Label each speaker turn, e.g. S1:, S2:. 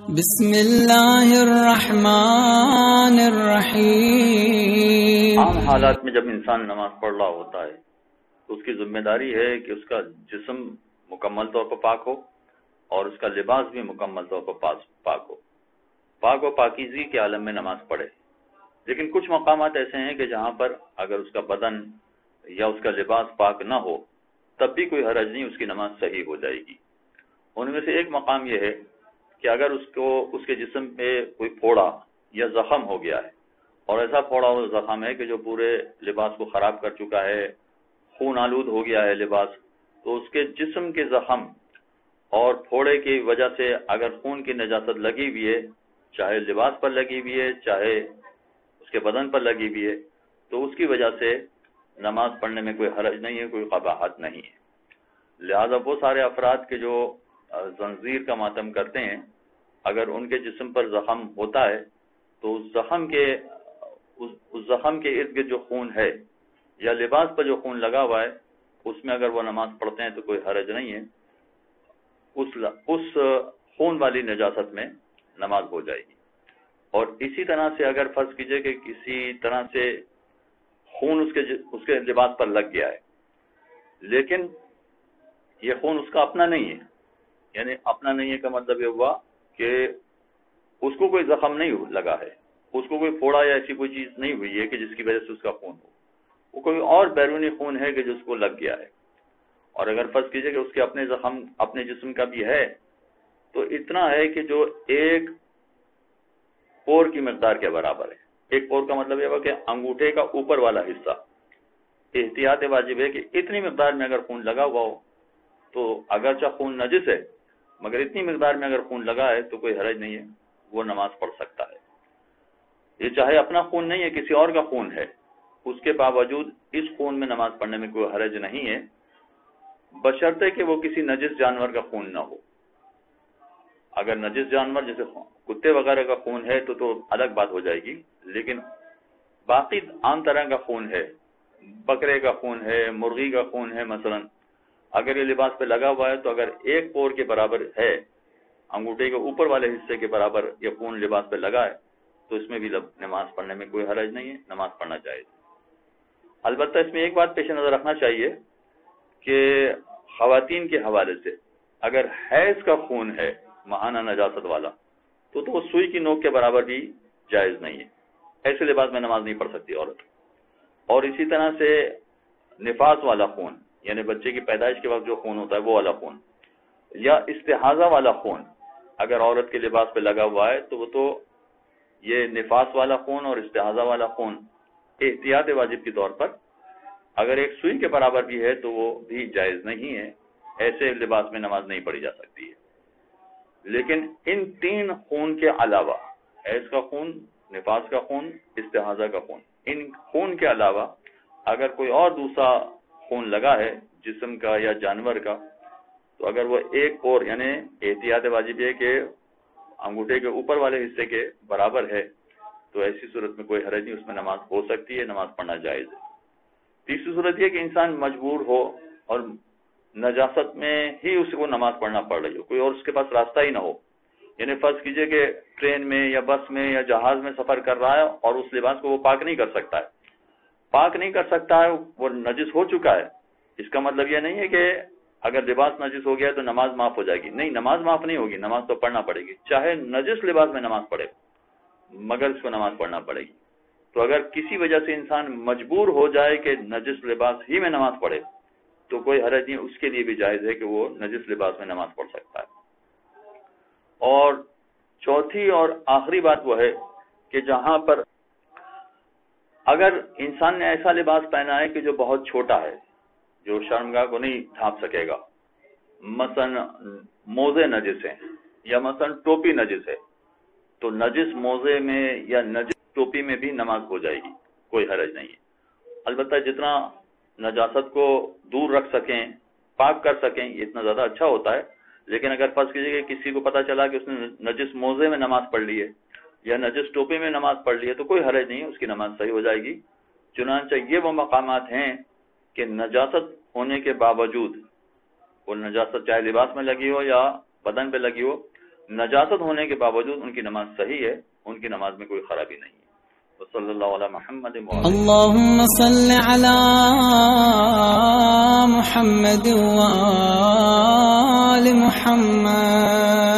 S1: بسم اللہ الرحمن الرحیم۔
S2: عام حالات میں جب انسان نماز پڑھ رہا ہوتا ہے تو اس کی ذمہ داری ہے کہ اس کا جسم مکمل طور پر پاک ہو اور اس کا لباس بھی مکمل طور پر پاک ہو، پاک و پاکیزگی کے عالم میں نماز پڑھے۔ لیکن کچھ مقامات ایسے ہیں کہ جہاں پر اگر اس کا بدن یا اس کا لباس پاک نہ ہو تب بھی کوئی حرج نہیں، اس کی نماز صحیح ہو جائے گی۔ ان میں سے ایک مقام یہ ہے کہ اگر اس کے جسم پہ کوئی پھوڑا یا زخم ہو گیا ہے اور ایسا پھوڑا اور زخم ہے کہ جو پورے لباس کو خراب کر چکا ہے، خون آلود ہو گیا ہے لباس، تو اس کے جسم کے زخم اور پھوڑے کی وجہ سے اگر خون کی نجاست لگی ہوئی ہے، چاہے لباس پر لگی ہوئی ہے چاہے اس کے بدن پر لگی ہوئی ہے، تو اس کی وجہ سے نماز پڑھنے میں کوئی حرج نہیں ہے، کوئی قباحت نہیں ہے۔ لہذا وہ سارے افراد کے جو زنجیر کا ماتم کرتے ہیں، اگر ان کے جسم پر زخم ہوتا ہے تو اس زخم کے ارد گرد جو خون ہے یا لباس پر جو خون لگا ہوا ہے اس میں اگر وہ نماز پڑھتے ہیں تو کوئی حرج نہیں ہے، اس خون والی نجاست میں نماز ہو جائے گی۔ اور اسی طرح سے اگر فرض کیجئے کہ کسی طرح سے خون اس کے لباس پر لگ گیا ہے لیکن یہ خون اس کا اپنا نہیں ہے، یعنی اپنا نہیں ہے کا مطلب یہ ہوا کہ اس کو کوئی زخم نہیں لگا ہے، اس کو کوئی پھوڑا یا ایسی کوئی چیز نہیں ہوئی ہے کہ جس کی وجہ سے اس کا خون ہو، وہ کوئی اور بیرونی خون ہے کہ جس کو لگ گیا ہے۔ اور اگر فرض کیجئے کہ اس کے اپنے زخم اپنے جسم کا بھی ہے تو اتنا ہے کہ جو ایک پور کی مقدار کے برابر ہے۔ ایک پور کا مطلب یہ ہوا کہ انگوٹھے کا اوپر والا حصہ۔ احتیاط واجب ہے کہ اتنی مقدار میں اگر خون لگا ہوا ہو تو اگرچہ خون نجس ہے مگر اتنی مقدار میں اگر خون لگا ہے تو کوئی حرج نہیں ہے، وہ نماز پڑھ سکتا ہے۔ یہ چاہے اپنا خون نہیں ہے، کسی اور کا خون ہے، اس کے باوجود اس خون میں نماز پڑھنے میں کوئی حرج نہیں ہے، بشرطے کہ وہ کسی نجس جانور کا خون نہ ہو۔ اگر نجس جانور جیسے کتے وغیرہ کا خون ہے تو الگ بات ہو جائے گی، لیکن باقی عام طرح کا خون ہے، بکرے کا خون ہے، مرغی کا خون ہے مثلا، اگر یہ لباس پہ لگا ہوا ہے تو اگر ایک پور کے برابر ہے، انگوٹھے کے اوپر والے حصے کے برابر یہ خون لباس پہ لگا ہے تو اس میں بھی نماز پڑھنے میں کوئی حرج نہیں ہے، نماز پڑھنا جائز۔ البتہ اس میں ایک بات پیش نظر رکھنا چاہیے کہ خواتین کے حوالے سے اگر حیض کا خون ہے ماہانہ نجاست والا تو وہ سوئی کی نوک کے برابر بھی جائز نہیں ہے، ایسے لباس میں نماز نہیں پڑھ سکتی عورت۔ اور اسی طرح سے نفاس والا خون، یعنی بچے کی پیدائش کے وقت جو خون ہوتا ہے وہ والا خون، یا استحاضہ والا خون اگر عورت کے لباس پہ لگا ہوا ہے تو وہ تو یہ نفاس والا خون اور استحاضہ والا خون احتیاط واجب کے طور پر اگر ایک سوئی کے برابر بھی ہے تو وہ بھی جائز نہیں ہے، ایسے لباس میں نماز نہیں پڑھی جا سکتی ہے۔ لیکن ان تین خون کے علاوہ، حیض کا خون، نفاس کا خون، استحاضہ کا خون، ان خون کے علاوہ اگر کوئی اور دوسرا خون لگا ہے جسم کا یا جانور کا تو اگر وہ ایک پور یعنی احتیاط واجب ہے کہ انگوٹھے کے اوپر والے حصے کے برابر ہے تو ایسی صورت میں کوئی حرج نہیں، اس میں نماز ہو سکتی ہے، نماز پڑھنا جائز ہے۔ تیسری صورت یہ کہ انسان مجبور ہو اور نجاست میں ہی اس کو نماز پڑھنا پڑ رہی ہو، کوئی اور اس کے پاس راستہ ہی نہ ہو، یعنی فرض کیجئے کہ ٹرین میں یا بس میں یا جہاز میں سفر کر رہا ہے اور اس لباس کو وہ پاک نہیں کر سکتا ہے، وہ نجس ہو چکا ہے۔ اس کا مطلب یہ نہیں ہے کہ اگر لباس نجس ہو گیا تو نماز معاف ہو جائے گی، نہیں، نماز معاف نہیں ہوگی، نماز تو پڑھنا پڑے گی، چاہے نجس لباس میں نماز پڑھے مگر اس کو نماز پڑھنا پڑے گی۔ تو اگر کسی وجہ سے انسان مجبور ہو جائے کہ نجس لباس ہی میں نماز پڑھے تو کوئی حرج نہیں، اس کے لیے بھی جائز ہے کہ وہ نجس لباس میں نماز پڑھ سکتا ہے۔ اور چوتھی اور آخری بات وہ ہے کہ جہاں پر اگر انسان نے ایسا لباس پہنا ہے کہ جو بہت چھوٹا ہے، جو شرمگاہ کو نہیں ڈھانپ سکے گا، مثلا موزے نجس ہیں یا مثلا ٹوپی نجس ہے، تو نجس موزے میں یا نجس ٹوپی میں بھی نماز ہو جائے گی، کوئی حرج نہیں ہے۔ البتہ جتنا نجاست کو دور رکھ سکیں، پاک کر سکیں، یہ اتنا زیادہ اچھا ہوتا ہے، لیکن اگر فرض کیجیے کہ کسی کو پتا چلا کہ اس نے نجس موزے میں نماز پڑھ لی ہے یا نجس ٹوپی میں نماز پڑھ لی ہے تو کوئی حرج نہیں ہے، اس کی نماز صحیح ہو جائے گی۔ چنانچہ یہ وہ مقامات ہیں کہ نجاست ہونے کے باوجود، وہ نجاست چاہے لباس میں لگی ہو یا بدن پہ لگی ہو، نجاست ہونے کے باوجود ان کی نماز صحیح ہے، ان کی نماز میں کوئی خرابی نہیں ہے. صلی اللہ علیہ محمد.
S1: اللهم صل على محمد وآل محمد.